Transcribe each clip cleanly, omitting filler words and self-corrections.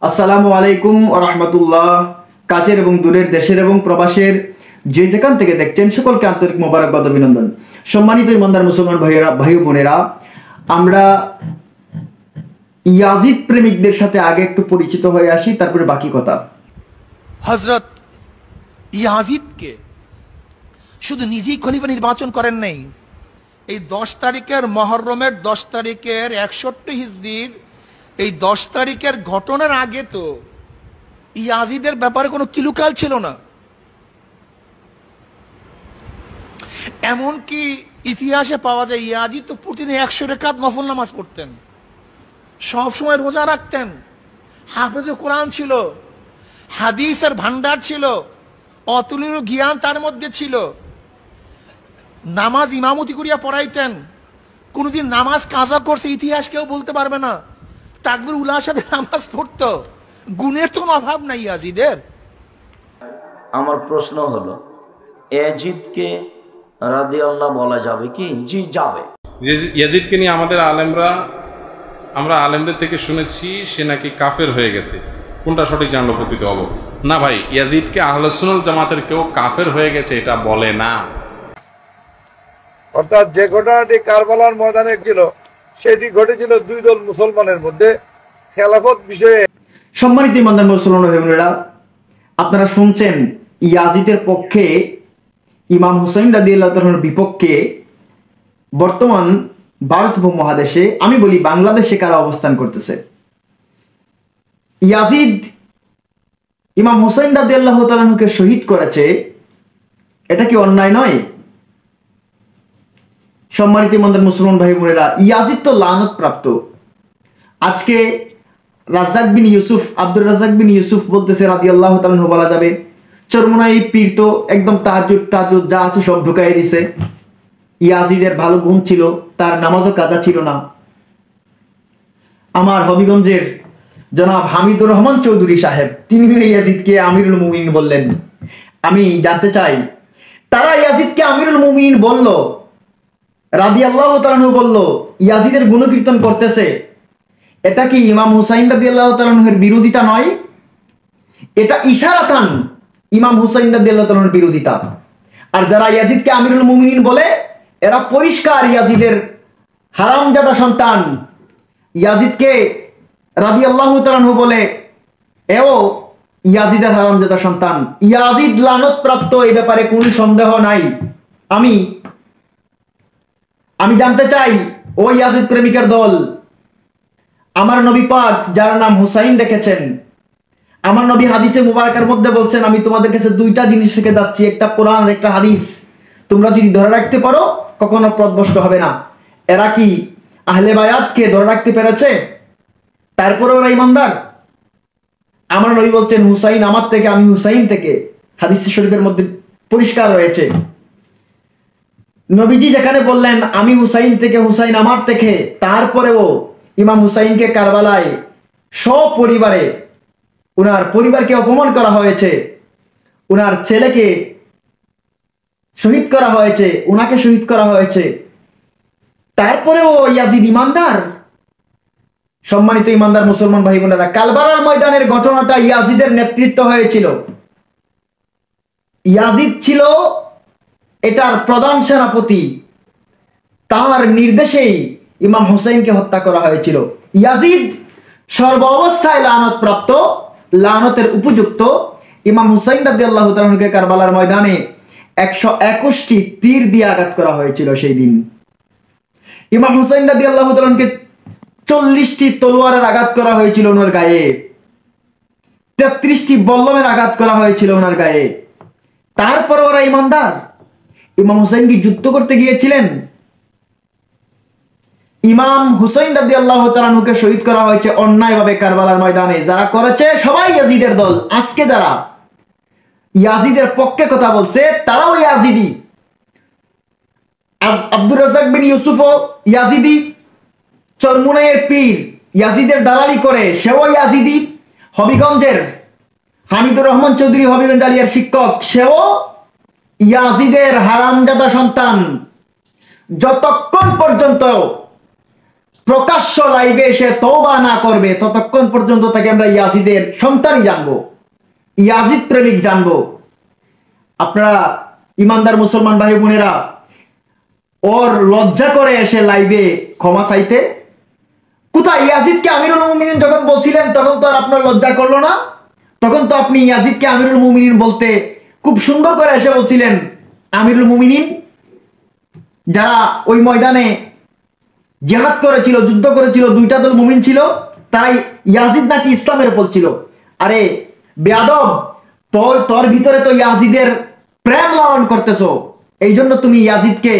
আসসালামু আলাইকুম ওয়া রাহমাতুল্লাহ। কাছের এবং দূরের দেশের এবং প্রবাসের যে যেখান থেকে দেখছেন সকলকে আন্তরিক মোবারকবাদ অভিনন্দন। সম্মানিত ইমানদার মুসলমান ভাইয়েরা, ভাই বোনেরা, আমরা ইয়াজিদ প্রেমিকদের সাথে আগে একটু পরিচিত হয়ে আসি, তারপরে বাকি কথা। হযরত ইয়াজিদকে শুধু নিজেই খলিফা নির্বাচন করেন নাই, এই 10 তারিখের মুহররমের 10 তারিখের 61 হিজরির এই 10 তারিখের ঘটনার আগে তো ইয়াজিদের ব্যাপারে কোনো কিলুকাল ছিল না। এমনকি ইতিহাসে পাওয়া যায় ইয়াজিদ তো প্রতিদিন 100 রাকাত নফল নামাজ পড়তেন, সবসময় রোজা রাখতেন, হাফেজে কোরআন ছিল, হাদিসের ভান্ডার ছিল, অতুলনীয় জ্ঞান তার মধ্যে ছিল। নামাজ ইমামতি করিয়া পড়াইতেন, কোনদিন নামাজ কাজা করছে ইতিহাস কেউ বলতে পারবে না। তাকবীর উলার সাথে নামাজ পড়তো, গুণের তো অভাব নাই ইয়াজিদের। আমার প্রশ্ন হলো, ইয়াজিদকে রাদিয়াল্লাহু বলা যাবে কি? জি, যাবে। ইয়াজিদকে নিয়ে আমরা আলেমদের থেকে শুনেছি সে নাকি কাফের হয়ে গেছে। কোনটা সঠিক জানলো প্রকৃত হবো না ভাই, ইয়াজিদকে আহলে সুন্নাত জামাতের কেউ কাফের হয়ে গেছে এটা বলে না। অর্থাৎ যে ঘটনাটি কারবালার ময়দানে ছিল সেটি ঘটেছিল দুই দল মুসলমানের মধ্যে খেলাফত বিষয়ে। সম্মানিত ইমানদার মুসলমান ভাই বোনেরা, আপনারা শুনছেন ইয়াজিদের পক্ষে ইমাম হুসাইন রাদিয়াল্লাহু তাআলার বিপক্ষে বর্তমান ভারত উপমহাদেশে, আমি বলি বাংলাদেশে, কারা অবস্থান করতেছে। ইয়াজিদ ইমাম হুসাইন রাদিয়াল্লাহু তাআলাকে শহীদ করেছে, এটা কি অন্যায় নয়? সম্মানিত ইমানদার মুসলমান ভাই বোনেরা, ইয়াজিদ তো লানত প্রাপ্ত। আজকে রাজ্জাক বিন ইউসুফ, আব্দুর রাজ্জাক বিন ইউসুফ বলতেছে রাদিয়াল্লাহু তাআলা বলা যাবে। চরমোনাই পীর তো একদম তাহাজ্জুদ যা আছে সব ঢুকাই দিছে। ইয়াজিদের ভালো গুণ ছিল, তার নামাজও কাজা ছিল না। আমার হবিগঞ্জের জনাব হামিদুর রহমান চৌধুরী সাহেব, তিনি ইয়াজিদকে আমিরুল মুমিনিন বললেন। আমি জানতে চাই, তারা ইয়াজিদকে আমিরুল মুমিনিন বলল, রাদিয়াল্লাহু তাআলা বলল, ইয়াজিদের গুণকীর্তন করতেছে, এটা কি ইমাম হুসাইন রাদিয়াল্লাহু তাআলার বিরোধিতা নয়? এটা ইশারাতান ইমাম হুসাইন রাদিয়াল্লাহু তাআলার বিরোধিতা। আর যারা ইয়াজিদকে আমিরুল মুমিনিন বলে, এরা পরিষ্কার ইয়াজিদের হারামজাদা সন্তান। ইয়াজিদকে রাদিয়াল্লাহু তাআলা বলে, এও ইয়াজিদের হারামজাদা সন্তান। ইয়াজিদ লানত প্রাপ্ত, এই ব্যাপারে কোনো সন্দেহ নাই। আমি জানতে চাই, ও ইয়াজিদ প্রেমিকের দল, আমার নবী পাক যার নাম হুসাইন রেখেছেন, আমার নবী হাদিসে মুবারকের মধ্যে বলছেন, আমি তোমাদের কাছে দুইটা জিনিস রেখে যাচ্ছি, একটা কোরআন আর একটা হাদিস, তোমরা যদি ধরে রাখতে পারো কখনো পথভ্রষ্ট হবে না। এরা কি আহলে বায়াতকে ধরে রাখতে পেরেছে? তারপরে ওরা ইমানদার। আমার নবী বলছেন, হুসাইন আমার থেকে, আমি হুসাইন থেকে। হাদিস শরীফের মধ্যে পরিষ্কার রয়েছে। নবীজি যেখানে বললেন আমি হুসাইন থেকে, হুসাইন আমার থেকে, তারপরেও ইমাম হুসাইনকে কারবালায় সপরিবারে, উনার পরিবারকে অপমান করা হয়েছে, উনার ছেলেকে শহীদ করা হয়েছে, উনাকে শহীদ করা হয়েছে, তারপরেও ইয়াজিদ ইমানদার। সম্মানিত ইমানদার মুসলমান ভাই বোনেরা, কারবালার ময়দানের ঘটনাটা ইয়াজিদের নেতৃত্ব হয়েছিল। ইয়াজিদ ছিল এটার প্রধান সেনাপতি, তার নির্দেশেই ইমাম হুসাইনকে হত্যা করা হয়েছিল। ইয়াজিদ সর্ব অবস্থায় লানত প্রাপ্ত, লানতের উপযুক্ত। ইমাম হুসাইন রাদিয়াল্লাহু তাআলাকে কারবালার ময়দানে 121টি তীর দিয়ে আঘাত করা হয়েছিল সেই দিন। ইমাম হুসাইন রাদিয়াল্লাহু তাআলাকে 40টি তলোয়ারের আঘাত করা হয়েছিল ওনার গায়ে, 33টি বল্লমের আঘাত করা হয়েছিল ওনার গায়ে। তারপর ওরা ইমানদার। ইমাম হুসাইন কি যুদ্ধ করতে গিয়েছিলেন? ইমাম হুসাইন রাদিয়াল্লাহু তাআলাকে শহীদ করা হয়েছে অন্যায়ভাবে কারবালার ময়দানে। যারা করেছে সবাই ইয়াজিদের দল। আজকে যারা ইয়াজিদের পক্ষে কথা বলছে তারাও ইয়াজিদি। আব্দুর রাজ্জাক বিন ইউসুফও ইয়াজিদি, চরমুনাইয়ের পীর ইয়াজিদের দালালি করে, সেও ইয়াজিদি। হবিগঞ্জের হামিদুর রহমান চৌধুরী, হবিগঞ্জ আলিয়ার শিক্ষক, সেও ইয়াজিদের হারামজাদা সন্তান। যতক্ষণ পর্যন্ত প্রকাশ্য লাইভে এসে তওবা না করবে ততক্ষণ পর্যন্ত তাকে আমরা ইয়াজিদের সন্তানই জানবো, ইয়াজিদ প্রেমিক জানবো। আপনারা ইমানদার মুসলমান ভাই বোনেরা, ওর লজ্জা করে এসে লাইভে ক্ষমা চাইতে? কোথায় ইয়াজিদকে আমিরুল মুমিনিন যখন বলছিলেন তখন তো আর আপনার লজ্জা করলো না? তখন তো আপনি ইয়াজিদকে আমিরুল মুমিনিন বলতে খুব সুন্দর করে এসে বলছিলেন আমিরুল মুমিনিন। যারা ওই ময়দানে জিহাদ করেছিল, যুদ্ধ করেছিল, দুইটা দল মুমিন ছিল, তারাই ইয়াজিদ নাকি ইসলামের উপর ছিল। আরে বেয়াদব, তোর ভিতরে তো ইয়াজিদের প্রেম লালন করতেছো, এই জন্য তুমি ইয়াজিদকে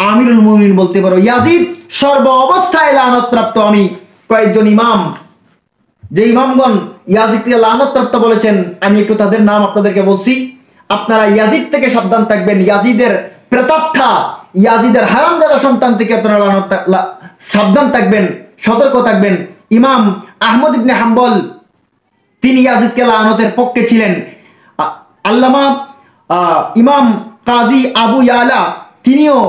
আমিরুল মুমিনিন বলতে পারো। ইয়াজিদ সর্ব অবস্থায় লানতপ্রাপ্ত। আমি কয়েকজন ইমাম, যে ইমামগণ ইয়াজিদকে লানতপ্রাপ্ত বলেছেন, আমি একটু তাদের নাম আপনাদেরকে বলছি। আপনারা ইয়াজিদ থেকে সাবধান থাকবেন, ইয়াজিদের প্রেতাত্মা, ইয়াজিদের হারামজাদা সন্তান থেকে আপনারা সাবধান থাকবেন, সতর্ক থাকবেন। ইমাম আহমদ ইবনে হাম্বল তিনি ইয়াজিদকে লানতের পক্ষে ছিলেন। আল্লামা ইমাম কাজী আবু ইয়ালা তিনিও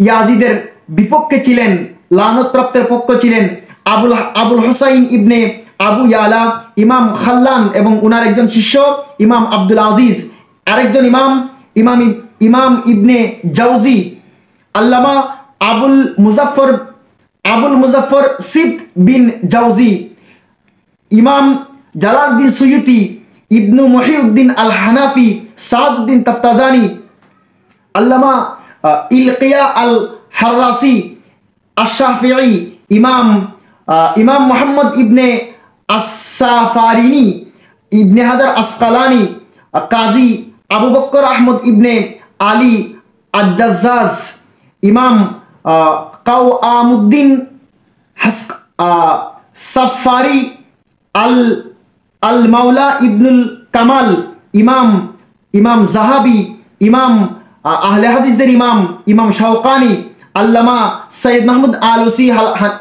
ইয়াজিদের বিপক্ষে ছিলেন, লানতপ্রাপ্তের পক্ষ ছিলেন। আবুল হোসাইন ইবনে আবু ইয়ালা, ইমাম খাল্লান এবং উনার একজন শিষ্য ইমাম আব্দুল আজিজ, আরেকজন ইমাম ইবনে জাউজি, আল্লামা আবুল মুজাফফর সিবত বিন জাউজি, ইমাম জালালউদ্দিন সুয়ুতি, ইবনু মুহিউদ্দিন আল হানাফি, সাদউদ্দিন তাফতাজানি, আল্লামা ইলকিয়া আল হাররাসি, আশ-শাফিঈ, ইমাম মুহাম্মদ ইবনে আস-সাফারিনি, ইবনে হাজার আসকালানি, কাজী আবু বকর আহমদ ইবনে আলী আজ-জাজ্জাজ, ইমাম কাওয়ামুদ্দিন সাফারি, আল মাওলা ইবনুল কামাল, ইমাম জাহাবি, ইমাম আহলে হাদিসদের ইমাম শাওকানি, আল্লামা সৈয়দ মাহমুদ আলুসি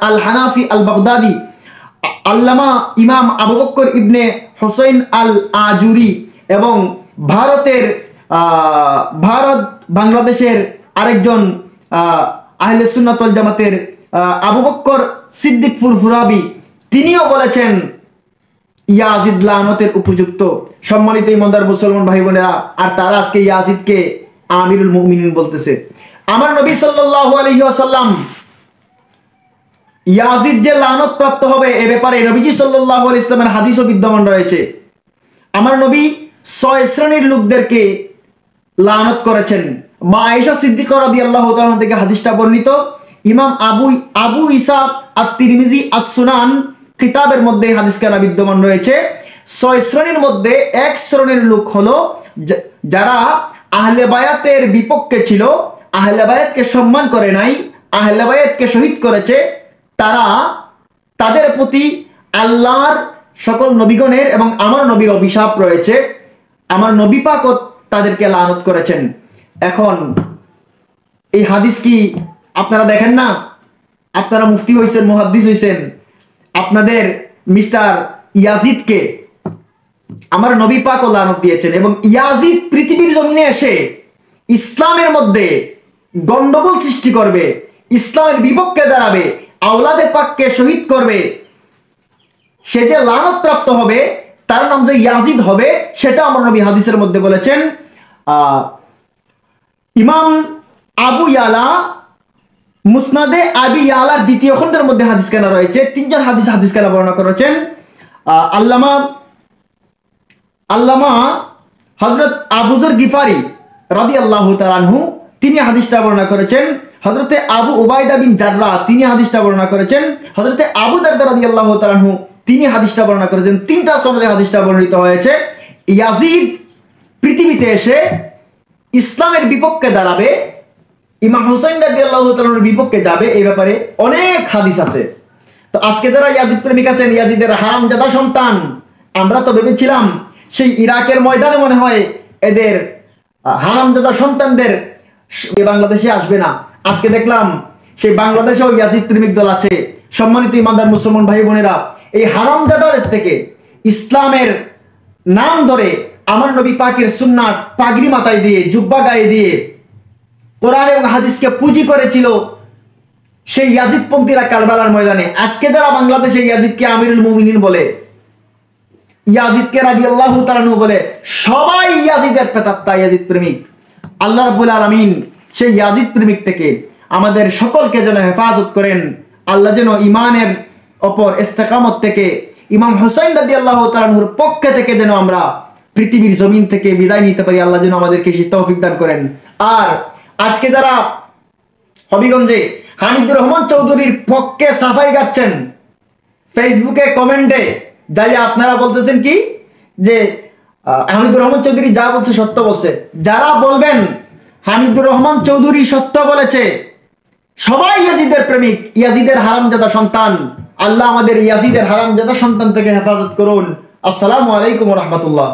আল হানাফি আল বাগদাদি, আল্লামা ইমাম আবু বকর ইবনে হুসাইন আল আজুরি এবং বাংলাদেশের আরেকজন আহলে সুন্নাত ওয়াল জামাতের আবু বকর সিদ্দিক ফুরফুরাবি, তিনিও বলেছেন ইয়াজিদ লানতের উপযুক্ত। সম্মানিত ইমানদার মুসলমান ভাই বোনেরা, আর তারা আজকে ইয়াজিদকে আমিরুল মুমিনিন বলতেছে। আমার নবী সাল্লাল্লাহু আলাইহি ওয়াসাল্লাম ইয়াজিদ যে লানত প্রাপ্ত হবে এ ব্যাপারে নবীজি সাল্লাল্লাহু আলাইহি ওয়াসাল্লামের হাদিসও বিদ্যমান রয়েছে। আমার নবী 6 শ্রেণীর লোকদেরকে লানত করেছেন। মা আয়েশা সিদ্দিকা রাদিয়াল্লাহু তাআলা থেকে হাদিসটা বর্ণিত। ইমাম আবু ঈসা আত-তিরমিজি আস-সুনান কিতাবের মধ্যে হাদিসখানা বিদ্যমান রয়েছে। 6 শ্রেণীর মধ্যে এক শ্রেণীর লোক হলো যারা আহলে বায়াতের বিপক্ষে ছিল, আহলে বায়াতকে সম্মান করে নাই, আহলে বায়াতকে শহীদ করেছে। তাদের প্রতি আল্লাহর সকল নবীগণের এবং আমার নবীর অভিশাপ রয়েছে। আমার নবী পাকও তাদেরকে লানত করেছেন। এখন এই হাদিস কি আপনারা দেখেন না? আপনারা মুফতি হইছেন, মুহাদ্দিস হইছেন, আপনাদের মিস্টার ইয়াজিদকে আমার নবী পাকও লানত দিয়েছেন। এবং ইয়াজিদ পৃথিবীর জমিনে এসে ইসলামের মধ্যে গন্ডগোল সৃষ্টি করবে, ইসলামের বিপক্ষে দাঁড়াবে, আওলাদে পাককে শহীদ করবে, সে যে লানত প্রাপ্ত হবে, তার নাম যে ইয়াজিদ হবে, সেটা আমার নবী হাদিসের মধ্যে বলেছেন। ইমাম আবু ইয়ালা মুসনাদে আবি ইয়ালার দ্বিতীয় খণ্ডের মধ্যে হাদিস কেনা রয়েছে। 3 জন হাদিস কেনা বর্ণনা করেছেন। আল্লামা হযরত আবু যর গিফারি রাদিয়াল্লাহু তাআলা আনহু তিনি হাদিসটা বর্ণনা করেছেন। হযরতে আবু উবাইদা বিন জাররাহ তিনি হাদিসটা বর্ণনা করেছেন। হযরতে আবু দারদা রাদিয়াল্লাহু তাআলা আনহু তিনি হাদিসটা বর্ণনা করেছেন। 3টা সনদে হাদিসটা বর্ণিত হয়েছে। ইয়াজিদ পৃথিবীতে এসে ইসলামের বিপক্ষে দাঁড়াবে, ইমাম হুসাইন রাদিয়াল্লাহু তাআলার বিপক্ষে যাবে, এই ব্যাপারে অনেক হাদিস আছে। তো আজকে যারা ইয়াজিদ প্রেমিক আছেন, ইয়াজিদের হারামজাদা সন্তান, আমরা তো ভেবেছিলাম সেই ইরাকের ময়দানে মনে হয় এদের হারামজাদা সন্তানদের বাংলাদেশে আসবে না। আজকে দেখলাম সেই বাংলাদেশেও ইয়াজিদ প্রেমিক দল আছে। সম্মানিত ইমানদার মুসলমান ভাই বোনেরা, এই হারামজাদাদের থেকে ইসলামের নাম ধরে আমার নবী পাকের সুন্নাত পাগড়ি মাথায় দিয়ে, জুব্বা গায়ে দিয়ে কোরআন এবং হাদিসকে পুঁজি করেছিল সেই ইয়াজিদ পন্থীরা কারবালার ময়দানে, আজকে যারা বাংলাদেশে ইয়াজিদকে আমিরুল মুমিনিন বলে, ইয়াজিদকে রাদিয়াল্লাহু তাআলা আনহু বলে, সবাই ইয়াজিদের প্রেতাত্মা, ইয়াজিদ প্রেমিক। আল্লাহ রাব্বুল আলামিন সেই ইয়াজিদ প্রেমিক থেকে আমাদের সকলকে যেন হেফাজত করেন। আল্লাহ যেন ইমানের অপর ইস্তেকামত থেকে ইমাম হুসাইন রাদিয়াল্লাহু তাআলা আনহুর পক্ষ থেকে যেন আমরা পৃথিবীর জমিন থেকে বিদায় নিতে পারি। আল্লাহ যেন আমাদেরকে সেই তৌফিক দান করেন। আর আজকে যারা হবিগঞ্জে হামিদুর রহমান চৌধুরীর পক্ষে সাফাই গাচ্ছেন, ফেসবুকে কমেন্টে যাই আপনারা বলতেছেন কি যে হামিদুর রহমান চৌধুরী যা বলছে সত্য বলছে, যারা বলবেন হামিদুর রহমান চৌধুরী সত্য বলেছে, সবাই ইয়াজিদের প্রেমিক, ইয়াজিদের হারামজাদা সন্তান। আল্লাহ আমাদের ইয়াজিদের হারামজাদা সন্তান থেকে হেফাজত করুন। আসসালামু আলাইকুম ওয়া রাহমাতুল্লাহ।